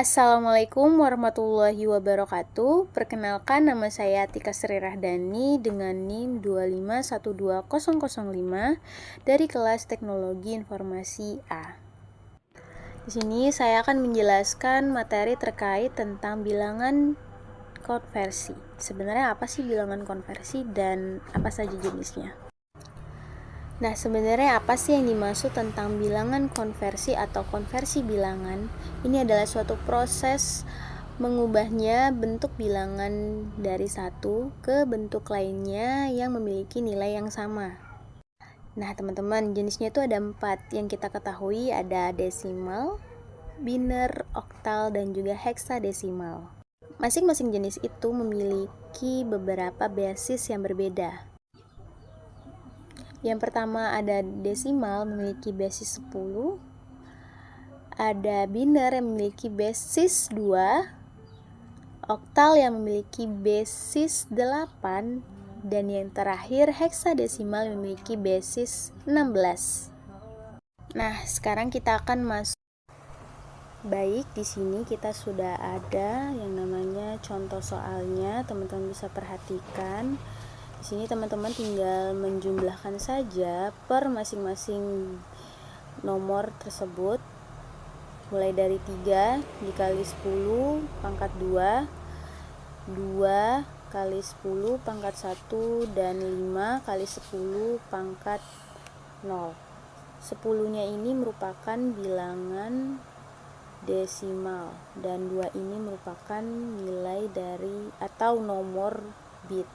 Assalamualaikum warahmatullahi wabarakatuh. Perkenalkan, nama saya Tika Sri Rahdani dengan NIM 2512005 dari kelas Teknologi Informasi A. Di sini saya akan menjelaskan materi terkait tentang bilangan konversi. Sebenarnya apa sih bilangan konversi dan apa saja jenisnya? Nah, sebenarnya apa sih yang dimaksud tentang bilangan konversi atau konversi bilangan? Ini adalah suatu proses mengubahnya bentuk bilangan dari satu ke bentuk lainnya yang memiliki nilai yang sama. Nah, teman-teman, jenisnya itu ada 4 yang kita ketahui, ada desimal, biner, oktal, dan juga heksadesimal. Masing-masing jenis itu memiliki beberapa basis yang berbeda. Yang pertama ada desimal memiliki basis 10, ada biner yang memiliki basis 2, oktal yang memiliki basis 8, dan yang terakhir heksadesimal yang memiliki basis 16. Nah, sekarang kita akan masuk. Baik, di sini kita sudah ada yang namanya contoh soalnya, teman-teman bisa perhatikan. Di sini teman-teman tinggal menjumlahkan saja per masing-masing nomor tersebut, mulai dari 3 dikali 10 pangkat 2, 2 kali 10 pangkat 1, dan 5 kali 10 pangkat 0. 10-nya ini merupakan bilangan desimal, dan 2 ini merupakan nilai dari atau nomor bit.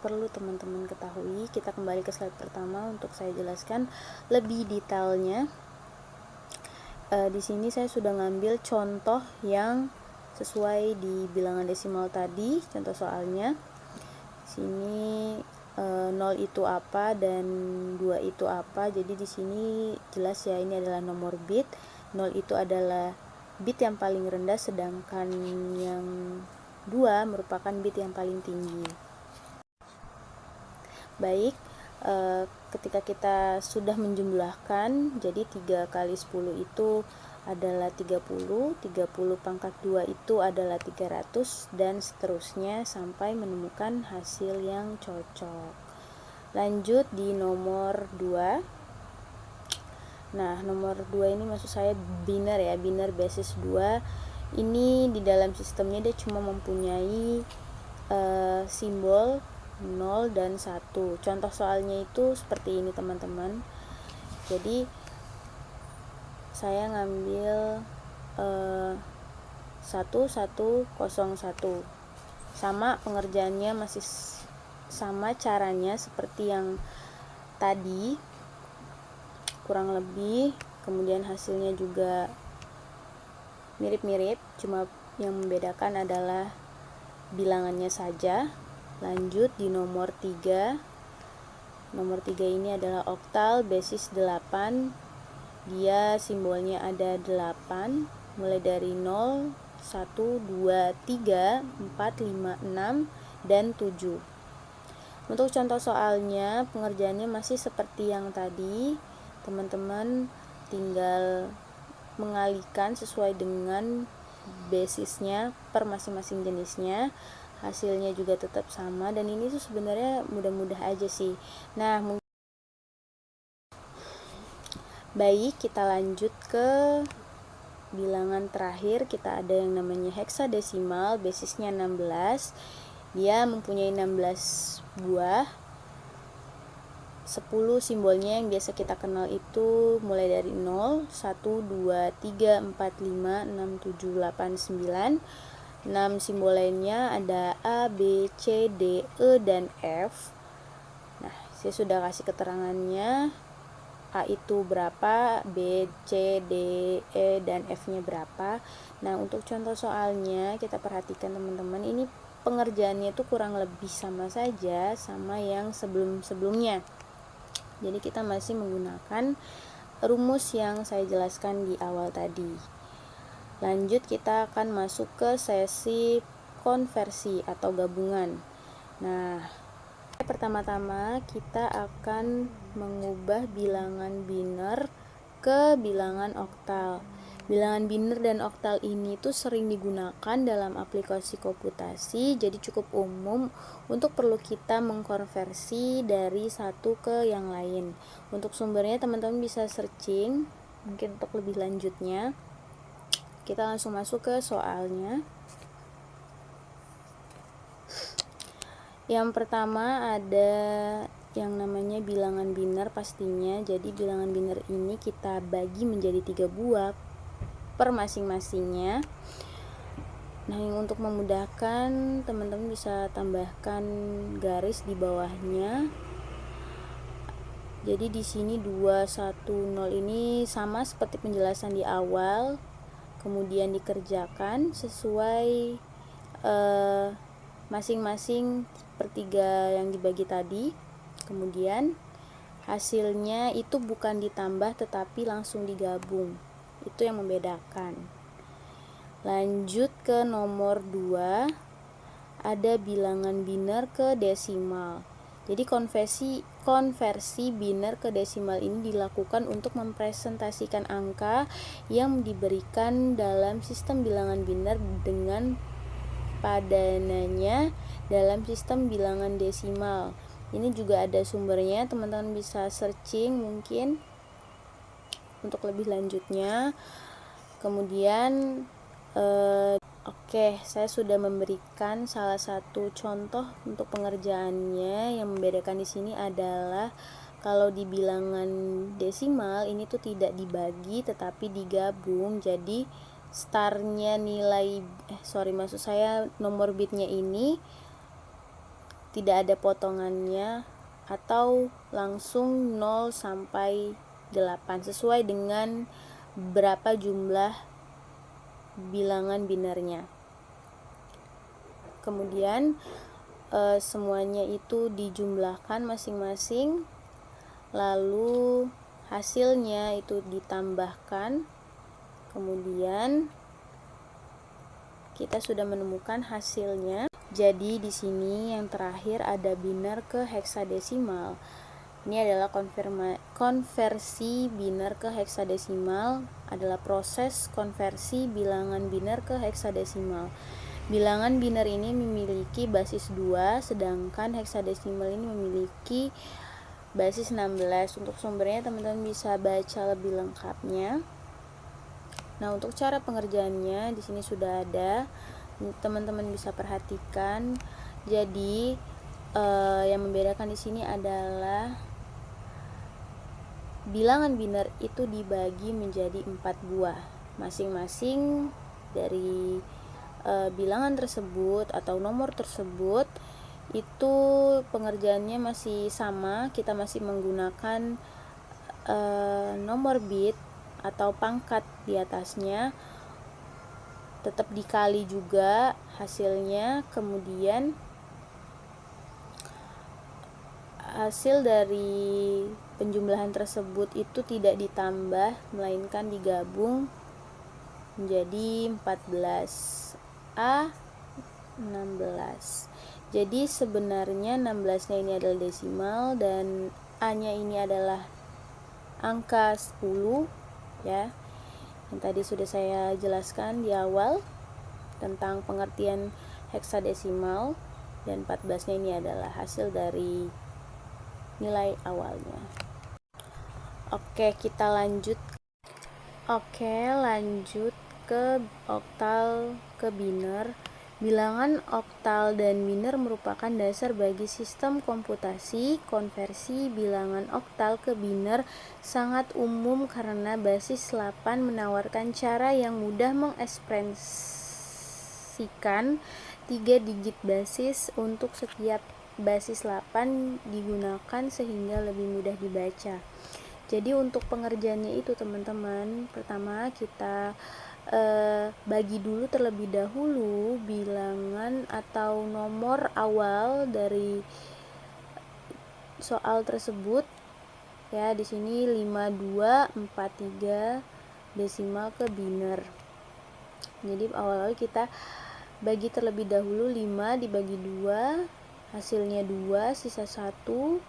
Perlu teman-teman ketahui. Kita kembali ke slide pertama untuk saya jelaskan lebih detailnya. Di sini saya sudah ngambil contoh yang sesuai di bilangan desimal tadi, contoh soalnya. Di sini 0 itu apa dan 2 itu apa. Jadi di sini jelas ya, ini adalah nomor bit. 0 itu adalah bit yang paling rendah, sedangkan yang 2 merupakan bit yang paling tinggi. Baik, ketika kita sudah menjumlahkan, jadi 3 kali 10 itu adalah 30, 30 pangkat 2 itu adalah 300, dan seterusnya sampai menemukan hasil yang cocok. Lanjut di nomor 2. Nah, nomor 2 ini maksud saya biner ya, biner basis 2. Ini di dalam sistemnya dia cuma mempunyai simbol 0 dan 1. Contoh soalnya itu seperti ini, teman-teman. Jadi saya ngambil 1101. Sama pengerjaannya, masih sama caranya seperti yang tadi kurang lebih. Kemudian hasilnya juga mirip-mirip, cuma yang membedakan adalah bilangannya saja. Lanjut di nomor 3. Nomor 3 ini adalah oktal basis 8. Dia simbolnya ada 8, mulai dari 0, 1, 2, 3, 4, 5, 6, dan 7. Untuk contoh soalnya, pengerjaannya masih seperti yang tadi. Teman-teman tinggal mengalihkan sesuai dengan basisnya per masing-masing jenisnya. Hasilnya juga tetap sama, dan ini tuh sebenarnya mudah-mudah aja sih. Nah, baik, kita lanjut ke bilangan terakhir. Kita ada yang namanya heksadesimal, basisnya 16. Dia mempunyai 16 buah. 10 simbolnya yang biasa kita kenal itu mulai dari 0, 1, 2, 3, 4, 5, 6, 7, 8, 9. 6 simbol lainnya ada A, B, C, D, E, dan F. Nah, saya sudah kasih keterangannya. A itu berapa, B, C, D, E, dan F-nya berapa. Nah, untuk contoh soalnya kita perhatikan, teman-teman, ini pengerjaannya itu kurang lebih sama saja sama yang sebelum-sebelumnya. Jadi kita masih menggunakan rumus yang saya jelaskan di awal tadi. Lanjut, kita akan masuk ke sesi konversi atau gabungan. Nah, pertama-tama kita akan mengubah bilangan biner ke bilangan oktal. Bilangan biner dan oktal ini tuh sering digunakan dalam aplikasi komputasi, jadi cukup umum untuk perlu kita mengkonversi dari satu ke yang lain. Untuk sumbernya teman-teman bisa searching, mungkin untuk lebih lanjutnya. Kita langsung masuk ke soalnya. Yang pertama ada yang namanya bilangan biner pastinya. Jadi bilangan biner ini kita bagi menjadi 3 buah per masing-masingnya. Nah, untuk memudahkan teman-teman bisa tambahkan garis di bawahnya. Jadi di sini 210 ini sama seperti penjelasan di awal, kemudian dikerjakan sesuai masing-masing per 3 yang dibagi tadi. Kemudian hasilnya itu bukan ditambah tetapi langsung digabung. Itu yang membedakan. Lanjut ke nomor 2, ada bilangan biner ke desimal. Jadi konversi biner ke desimal ini dilakukan untuk mempresentasikan angka yang diberikan dalam sistem bilangan biner dengan padanannya dalam sistem bilangan desimal. Ini juga ada sumbernya, teman-teman bisa searching mungkin untuk lebih lanjutnya. Kemudian saya sudah memberikan salah satu contoh untuk pengerjaannya. Yang membedakan di sini adalah kalau di bilangan desimal ini tuh tidak dibagi tetapi digabung. Jadi startnya maksud saya nomor bitnya ini tidak ada potongannya atau langsung 0 sampai 8 sesuai dengan berapa jumlah bilangan binernya. Kemudian semuanya itu dijumlahkan masing-masing, lalu hasilnya itu ditambahkan. Kemudian kita sudah menemukan hasilnya. Jadi di sini yang terakhir ada biner ke heksadesimal. Ini adalah konversi biner ke heksadesimal, adalah proses konversi bilangan biner ke heksadesimal. Bilangan biner ini memiliki basis 2, sedangkan heksadesimal ini memiliki basis 16. Untuk sumbernya teman-teman bisa baca lebih lengkapnya. Nah, untuk cara pengerjaannya di sini sudah ada. Teman-teman bisa perhatikan. Jadi yang membedakan di sini adalah bilangan biner itu dibagi menjadi 4 buah. Masing-masing dari bilangan tersebut atau nomor tersebut itu pengerjaannya masih sama. Kita masih menggunakan nomor bit atau pangkat di atasnya, tetap dikali juga hasilnya. Kemudian hasil dari penjumlahan tersebut itu tidak ditambah melainkan digabung menjadi 14A 16. Jadi sebenarnya 16-nya ini adalah desimal dan A-nya ini adalah angka 10 ya. Yang tadi sudah saya jelaskan di awal tentang pengertian heksadesimal, dan 14-nya ini adalah hasil dari nilai awalnya. Kita lanjut. Lanjut ke oktal ke biner. Bilangan oktal dan biner merupakan dasar bagi sistem komputasi. Konversi bilangan oktal ke biner sangat umum karena basis 8 menawarkan cara yang mudah mengekspresikan 3 digit basis untuk setiap basis 8 digunakan sehingga lebih mudah dibaca. Jadi untuk pengerjaannya itu teman-teman, pertama kita bagi dulu terlebih dahulu bilangan atau nomor awal dari soal tersebut ya. Di sini 5243 desimal ke biner. Jadi awal-awal kita bagi terlebih dahulu 5 dibagi 2, hasilnya 2, sisa 1.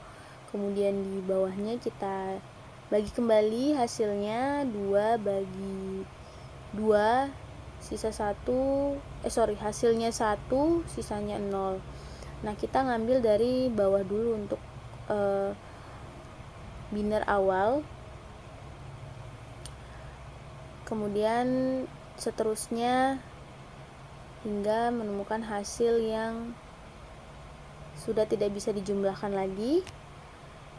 Kemudian di bawahnya kita bagi kembali, hasilnya 2 bagi 2, sisa 1, hasilnya 1, sisanya 0. Nah, kita ngambil dari bawah dulu untuk biner awal, kemudian seterusnya hingga menemukan hasil yang sudah tidak bisa dijumlahkan lagi.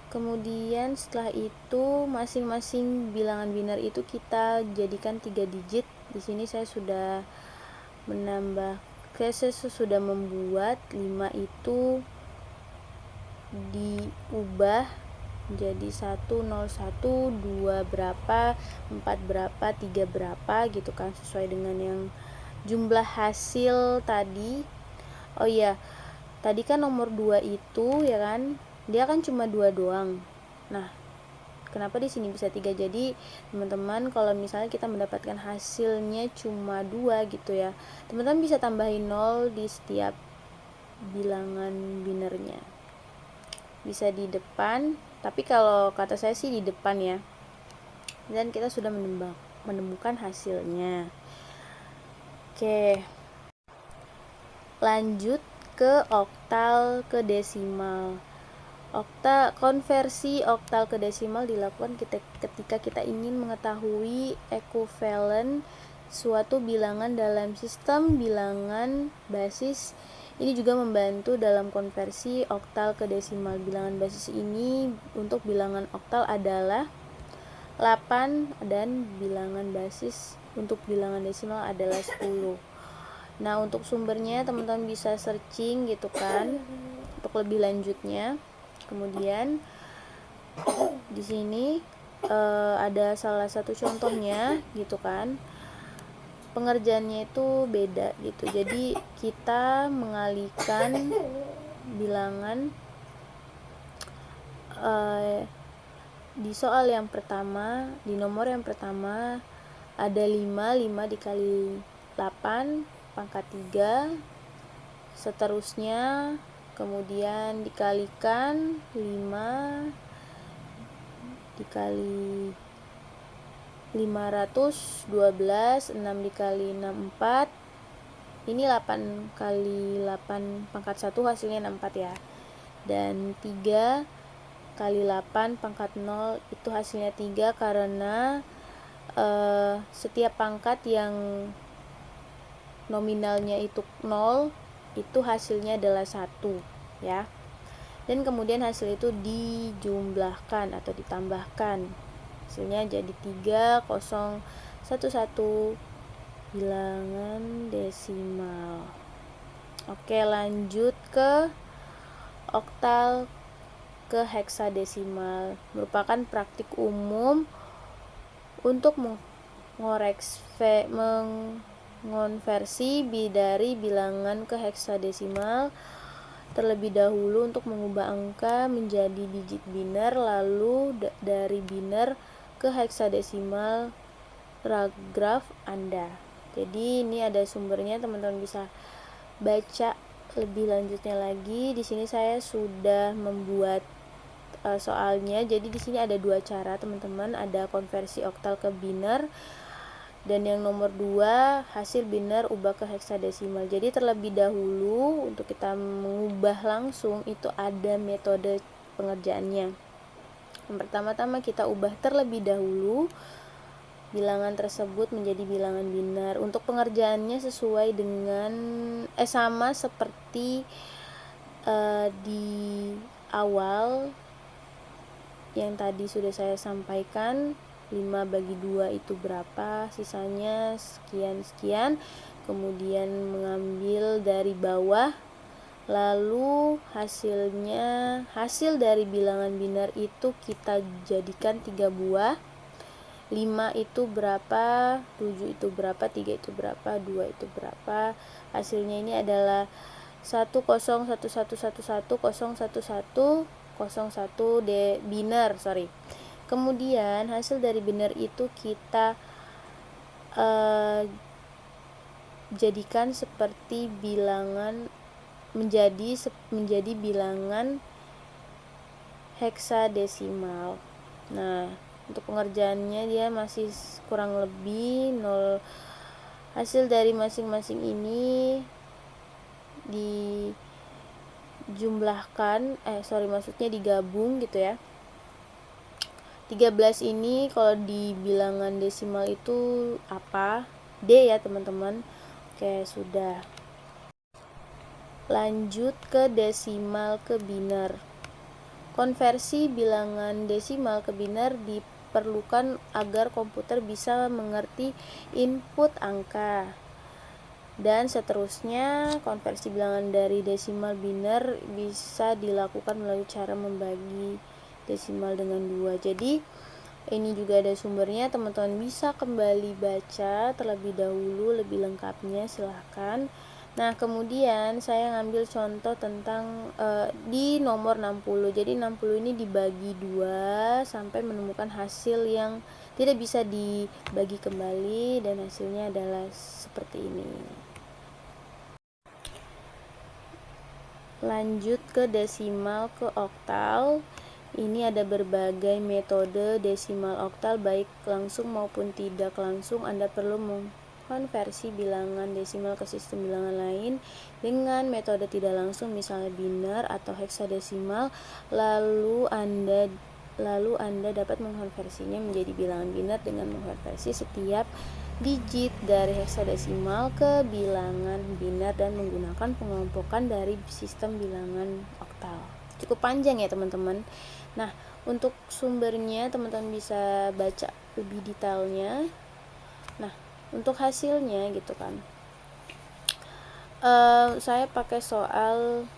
Kemudian setelah itu masing-masing bilangan biner itu kita jadikan 3 digit. Di sini saya sudah sudah membuat 5 itu diubah jadi 1, 0, 1, 2 berapa, 4 berapa, 3 berapa gitu kan, sesuai dengan yang jumlah hasil tadi. Oh iya, tadi kan nomor 2 itu ya kan, dia kan cuma 2 doang. Nah, kenapa di sini bisa 3? Jadi teman-teman kalau misalnya kita mendapatkan hasilnya cuma 2 gitu ya, teman-teman bisa tambahin 0 di setiap bilangan binernya. Bisa di depan, tapi kalau kata saya sih di depan ya. Dan kita sudah menemukan hasilnya. Oke. Lanjut ke oktal ke desimal. Konversi oktal ke desimal dilakukan ketika kita ingin mengetahui ekuivalen suatu bilangan dalam sistem bilangan basis. Ini juga membantu dalam konversi oktal ke desimal. Bilangan basis ini untuk bilangan oktal adalah 8 dan bilangan basis untuk bilangan desimal adalah 10. Nah, untuk sumbernya teman-teman bisa searching gitu kan untuk lebih lanjutnya. Kemudian di sini ada salah satu contohnya gitu kan. Pengerjaannya itu beda gitu. Jadi kita mengalihkan bilangan di soal yang pertama, di nomor yang pertama ada 5 dikali 8 pangkat 3, seterusnya kemudian dikalikan 5 dikali 512, 6 dikali 6 4. Ini 8 kali 8 pangkat 1 hasilnya 64 ya. Dan 3 kali 8 pangkat 0 itu hasilnya 3 karena setiap pangkat yang nominalnya itu 0 itu hasilnya adalah 1 ya. Dan kemudian hasil itu dijumlahkan atau ditambahkan. Hasilnya jadi 3011 bilangan desimal. Oke, lanjut ke oktal ke heksadesimal. Merupakan praktik umum untuk mengonversi dari bilangan ke heksadesimal. Terlebih dahulu untuk mengubah angka menjadi digit biner, lalu dari biner ke heksadesimal graf Anda. Jadi ini ada sumbernya, teman-teman bisa baca lebih lanjutnya lagi. Di sini saya sudah membuat soalnya. Jadi di sini ada 2 cara, teman-teman. Ada konversi oktal ke biner, dan yang nomor 2 hasil biner ubah ke heksadesimal. Jadi terlebih dahulu untuk kita mengubah langsung itu ada metode pengerjaannya. Yang pertama-tama kita ubah terlebih dahulu bilangan tersebut menjadi bilangan biner. Untuk pengerjaannya sesuai dengan sama seperti di awal yang tadi sudah saya sampaikan. 5 bagi 2 itu berapa, sisanya sekian-sekian. Kemudian mengambil dari bawah, lalu hasil dari bilangan biner itu kita jadikan 3 buah. 5 itu berapa, 7 itu berapa, 3 itu berapa, 2 itu berapa. Hasilnya ini adalah 10111101 biner, Kemudian hasil dari biner itu kita jadikan seperti bilangan menjadi bilangan heksadesimal. Nah, Untuk pengerjaannya dia masih kurang lebih 0. Hasil dari masing-masing ini dijumlahkan, maksudnya digabung gitu ya. 13 ini kalau di bilangan desimal itu apa? D ya teman-teman. Oke, sudah. Lanjut ke desimal ke biner. Konversi bilangan desimal ke biner diperlukan agar komputer bisa mengerti input angka. Dan seterusnya, konversi bilangan dari desimal biner bisa dilakukan melalui cara membagi desimal dengan 2. Jadi, ini juga ada sumbernya, teman-teman bisa kembali baca terlebih dahulu lebih lengkapnya, silahkan. Nah, kemudian saya ngambil contoh tentang di nomor 60. Jadi 60 ini dibagi 2 sampai menemukan hasil yang tidak bisa dibagi kembali, dan hasilnya adalah seperti ini. Lanjut ke desimal ke oktal. Ini ada berbagai metode desimal oktal, baik langsung maupun tidak langsung. Anda perlu mengkonversi bilangan desimal ke sistem bilangan lain dengan metode tidak langsung, misalnya biner atau heksadesimal. Lalu Anda dapat mengkonversinya menjadi bilangan biner dengan mengkonversi setiap digit dari heksadesimal ke bilangan biner dan menggunakan pengelompokan dari sistem bilangan oktal. Cukup panjang ya teman-teman. Nah, untuk sumbernya teman-teman bisa baca lebih detailnya. Nah, untuk hasilnya gitu kan, saya pakai soal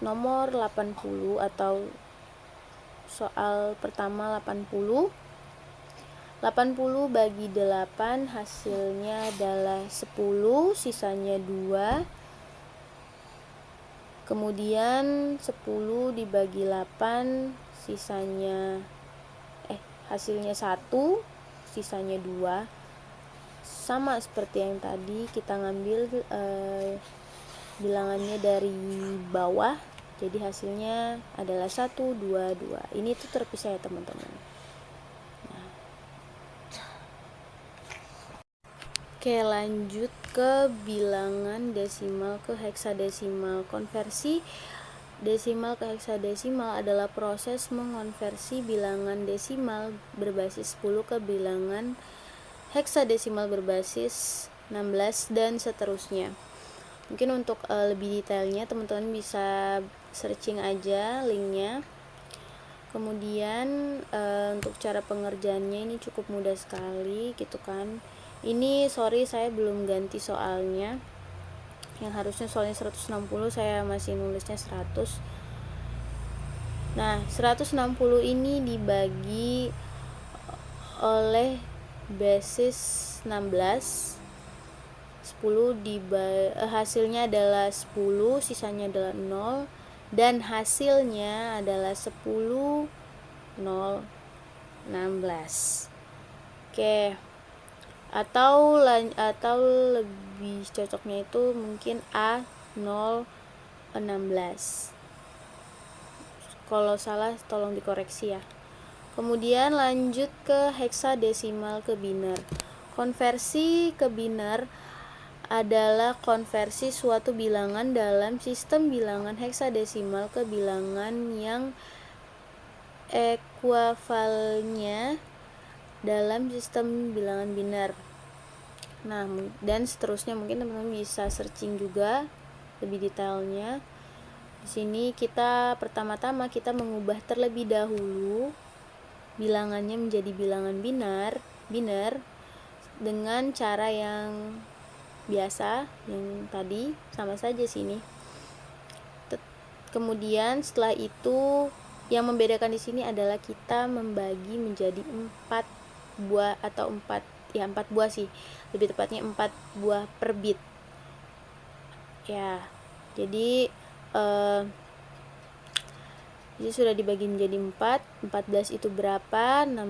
nomor 80 atau soal pertama 80 bagi 8 hasilnya adalah 10, sisanya 2. Kemudian 10 dibagi 8 hasilnya 1, sisanya 2. Sama seperti yang tadi, kita ngambil bilangannya dari bawah. Jadi hasilnya adalah 1, 2, 2. Ini tuh terpisah ya teman-teman. Oke, lanjut ke bilangan desimal ke heksadesimal. Konversi desimal ke heksadesimal adalah proses mengonversi bilangan desimal berbasis 10 ke bilangan heksadesimal berbasis 16 dan seterusnya. Mungkin untuk lebih detailnya teman-teman bisa searching aja linknya. Kemudian untuk cara pengerjaannya ini cukup mudah sekali gitu kan. Ini saya belum ganti soalnya, yang harusnya soalnya 160 saya masih nulisnya 100. Nah, 160 ini dibagi oleh basis 16. 10 hasilnya adalah 10, sisanya adalah 0, dan hasilnya adalah 10, 0, 16. Oke. Atau lebih cocoknya itu mungkin A016. Kalau salah tolong dikoreksi ya. Kemudian lanjut ke heksadesimal ke biner. Konversi ke biner adalah konversi suatu bilangan dalam sistem bilangan heksadesimal ke bilangan yang ekuivalennya dalam sistem bilangan biner. Nah, dan seterusnya mungkin teman-teman bisa searching juga lebih detailnya. Di sini pertama-tama kita mengubah terlebih dahulu bilangannya menjadi bilangan biner dengan cara yang biasa, yang tadi sama saja sini. Kemudian setelah itu yang membedakan di sini adalah kita membagi menjadi 4 buah atau 4 buah sih, lebih tepatnya 4 buah per bit ya. Jadi sudah dibagi menjadi 4. 14 itu berapa? 16.